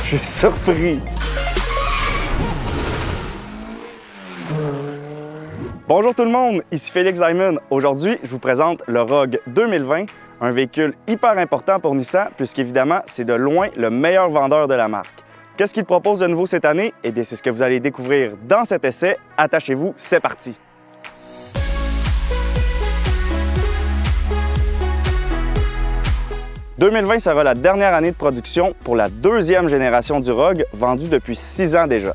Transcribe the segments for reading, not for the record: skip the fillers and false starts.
Je suis surpris. Bonjour tout le monde, ici Félix Diamond. Aujourd'hui, je vous présente le Rogue 2020, un véhicule hyper important pour Nissan puisqu'évidemment, c'est de loin le meilleur vendeur de la marque. Qu'est-ce qu'il propose de nouveau cette année? Eh bien, c'est ce que vous allez découvrir dans cet essai. Attachez-vous, c'est parti! « 2020 sera la dernière année de production pour la deuxième génération du Rogue, vendue depuis 6 ans déjà.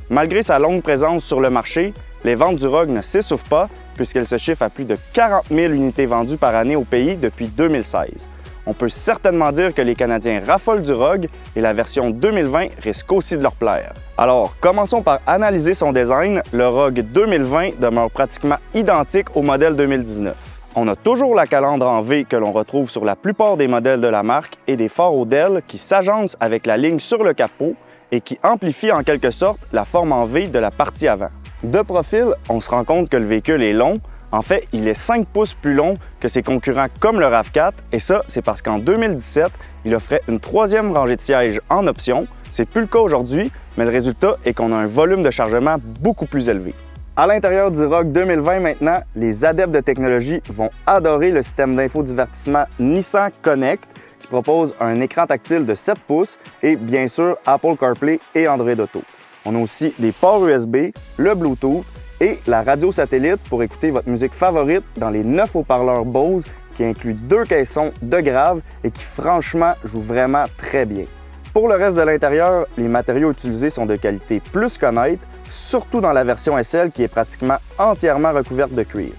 Malgré sa longue présence sur le marché, les ventes du Rogue ne s'essoufflent pas puisqu'elles se chiffrent à plus de 40 000 unités vendues par année au pays depuis 2016. On peut certainement dire que les Canadiens raffolent du Rogue et la version 2020 risque aussi de leur plaire. Alors, commençons par analyser son design. Le Rogue 2020 demeure pratiquement identique au modèle 2019. On a toujours la calandre en V que l'on retrouve sur la plupart des modèles de la marque et des phares Odell qui s'agencent avec la ligne sur le capot et qui amplifient en quelque sorte la forme en V de la partie avant. De profil, on se rend compte que le véhicule est long. En fait, il est 5 pouces plus long que ses concurrents comme le RAV4 et ça, c'est parce qu'en 2017, il offrait une 3e rangée de sièges en option. C'est plus le cas aujourd'hui, mais le résultat est qu'on a un volume de chargement beaucoup plus élevé. À l'intérieur du Rogue 2020 maintenant, les adeptes de technologie vont adorer le système d'infodivertissement Nissan Connect qui propose un écran tactile de 7 pouces et bien sûr Apple CarPlay et Android Auto. On a aussi des ports USB, le Bluetooth et la radio satellite pour écouter votre musique favorite dans les 9 haut-parleurs Bose qui incluent 2 caissons de grave et qui franchement jouent vraiment très bien. Pour le reste de l'intérieur, les matériaux utilisés sont de qualité plus qu'honnête, surtout dans la version SL qui est pratiquement entièrement recouverte de cuir.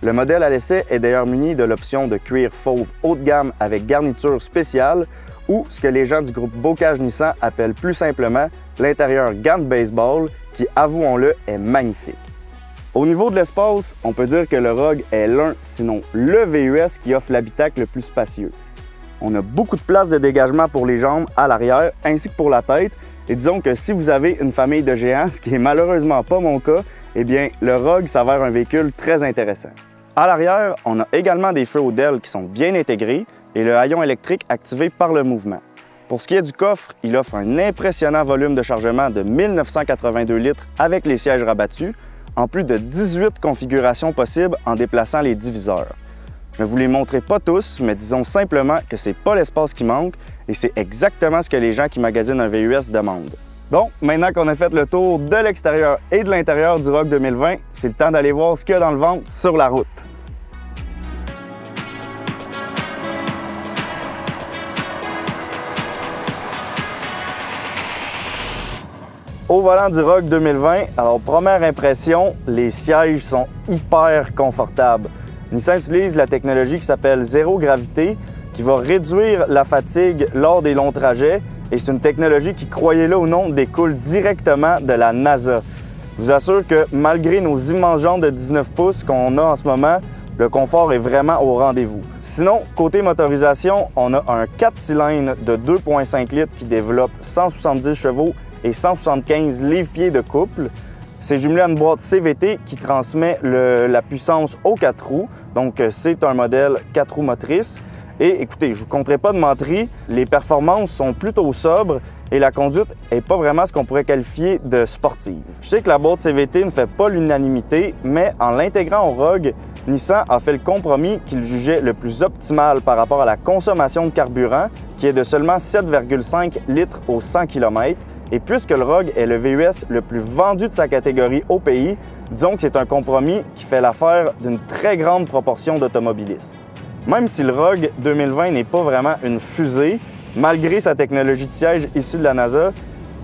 Le modèle à l'essai est d'ailleurs muni de l'option de cuir fauve haut de gamme avec garniture spéciale ou ce que les gens du groupe Bocage Nissan appellent plus simplement l'intérieur gant de baseball qui, avouons-le, est magnifique. Au niveau de l'espace, on peut dire que le Rogue est l'un, sinon le VUS qui offre l'habitacle le plus spacieux. On a beaucoup de place de dégagement pour les jambes à l'arrière ainsi que pour la tête. Et disons que si vous avez une famille de géants, ce qui est malheureusement pas mon cas, eh bien le Rogue s'avère un véhicule très intéressant. À l'arrière, on a également des feux Odell qui sont bien intégrés et le haillon électrique activé par le mouvement. Pour ce qui est du coffre, il offre un impressionnant volume de chargement de 1982 litres avec les sièges rabattus, en plus de 18 configurations possibles en déplaçant les diviseurs. Je ne vous les montrerai pas tous, mais disons simplement que c'est pas l'espace qui manque et c'est exactement ce que les gens qui magasinent un VUS demandent. Bon, maintenant qu'on a fait le tour de l'extérieur et de l'intérieur du Rogue 2020, c'est le temps d'aller voir ce qu'il y a dans le ventre sur la route. Au volant du Rogue 2020, alors première impression, les sièges sont hyper confortables. Nissan utilise la technologie qui s'appelle zéro gravité, qui va réduire la fatigue lors des longs trajets. Et c'est une technologie qui, croyez-le ou non, découle directement de la NASA. Je vous assure que malgré nos immenses jantes de 19 pouces qu'on a en ce moment, le confort est vraiment au rendez-vous. Sinon, côté motorisation, on a un 4 cylindres de 2,5 litres qui développe 170 chevaux et 175 livres-pieds de couple. C'est jumelé à une boîte CVT qui transmet la puissance aux 4 roues. Donc, c'est un modèle 4 roues motrices. Et écoutez, je ne vous compterai pas de menterie, les performances sont plutôt sobres et la conduite n'est pas vraiment ce qu'on pourrait qualifier de sportive. Je sais que la boîte CVT ne fait pas l'unanimité, mais en l'intégrant au Rogue, Nissan a fait le compromis qu'il jugeait le plus optimal par rapport à la consommation de carburant, qui est de seulement 7,5 litres au 100 km. Et puisque le Rogue est le VUS le plus vendu de sa catégorie au pays, disons que c'est un compromis qui fait l'affaire d'une très grande proportion d'automobilistes. Même si le Rogue 2020 n'est pas vraiment une fusée, malgré sa technologie de siège issue de la NASA,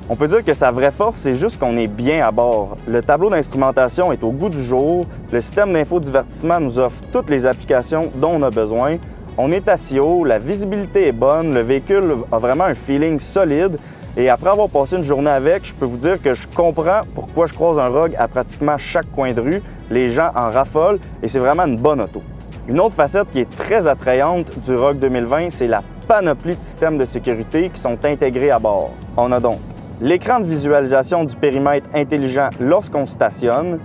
on peut dire que sa vraie force, c'est juste qu'on est bien à bord. Le tableau d'instrumentation est au goût du jour, le système d'infodivertissement nous offre toutes les applications dont on a besoin, on est assis haut, la visibilité est bonne, le véhicule a vraiment un feeling solide. Et après avoir passé une journée avec, je peux vous dire que je comprends pourquoi je croise un Rogue à pratiquement chaque coin de rue. Les gens en raffolent et c'est vraiment une bonne auto. Une autre facette qui est très attrayante du Rogue 2020, c'est la panoplie de systèmes de sécurité qui sont intégrés à bord. On a donc l'écran de visualisation du périmètre intelligent lorsqu'on stationne,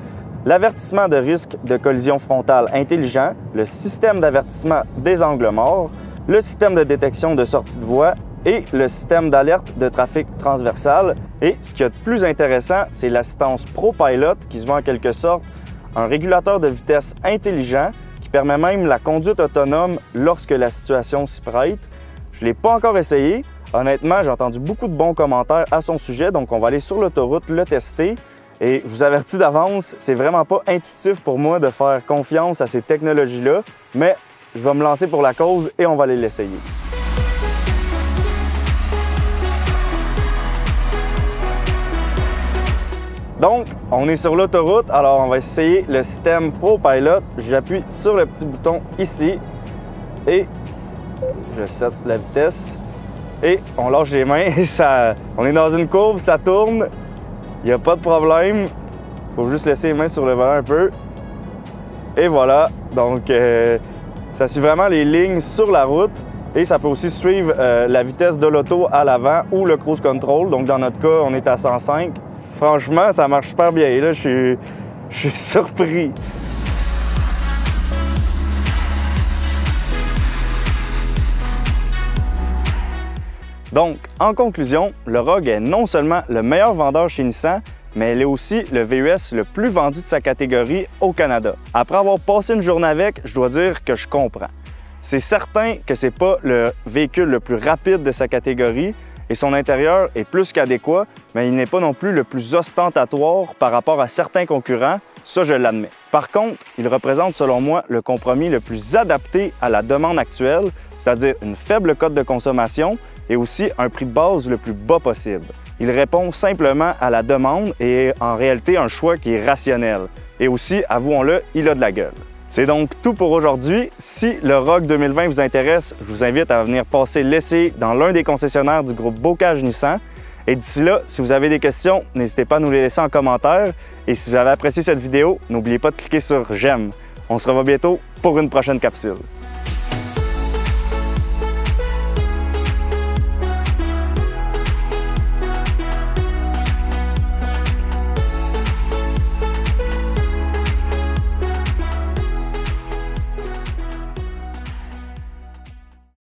l'avertissement de risque de collision frontale intelligent, le système d'avertissement des angles morts, le système de détection de sortie de voie et le système d'alerte de trafic transversal. Et ce qu'il y a de plus intéressant, c'est l'assistance ProPilot qui se veut en quelque sorte un régulateur de vitesse intelligent qui permet même la conduite autonome lorsque la situation s'y prête. Je ne l'ai pas encore essayé. Honnêtement, j'ai entendu beaucoup de bons commentaires à son sujet, donc on va aller sur l'autoroute le tester. Et je vous avertis d'avance, c'est vraiment pas intuitif pour moi de faire confiance à ces technologies-là, mais je vais me lancer pour la cause et on va aller l'essayer. Donc, on est sur l'autoroute, alors on va essayer le système ProPilot. J'appuie sur le petit bouton ici et je set la vitesse et on lâche les mains et on est dans une courbe, ça tourne, il n'y a pas de problème. Il faut juste laisser les mains sur le volant un peu. Et voilà, donc ça suit vraiment les lignes sur la route et ça peut aussi suivre la vitesse de l'auto à l'avant ou le cruise control. Donc dans notre cas, on est à 105. Franchement, ça marche super bien. Là, je suis surpris. Donc, en conclusion, le Rogue est non seulement le meilleur vendeur chez Nissan, mais elle est aussi le VUS le plus vendu de sa catégorie au Canada. Après avoir passé une journée avec, je dois dire que je comprends. C'est certain que ce n'est pas le véhicule le plus rapide de sa catégorie et son intérieur est plus qu'adéquat, mais il n'est pas non plus le plus ostentatoire par rapport à certains concurrents, ça je l'admets. Par contre, il représente selon moi le compromis le plus adapté à la demande actuelle, c'est-à-dire une faible cote de consommation et aussi un prix de base le plus bas possible. Il répond simplement à la demande et est en réalité un choix qui est rationnel. Et aussi, avouons-le, il a de la gueule. C'est donc tout pour aujourd'hui. Si le Rogue 2020 vous intéresse, je vous invite à venir passer l'essai dans l'un des concessionnaires du groupe Bocage Nissan. Et d'ici là, si vous avez des questions, n'hésitez pas à nous les laisser en commentaire. Et si vous avez apprécié cette vidéo, n'oubliez pas de cliquer sur « J'aime ». On se revoit bientôt pour une prochaine capsule.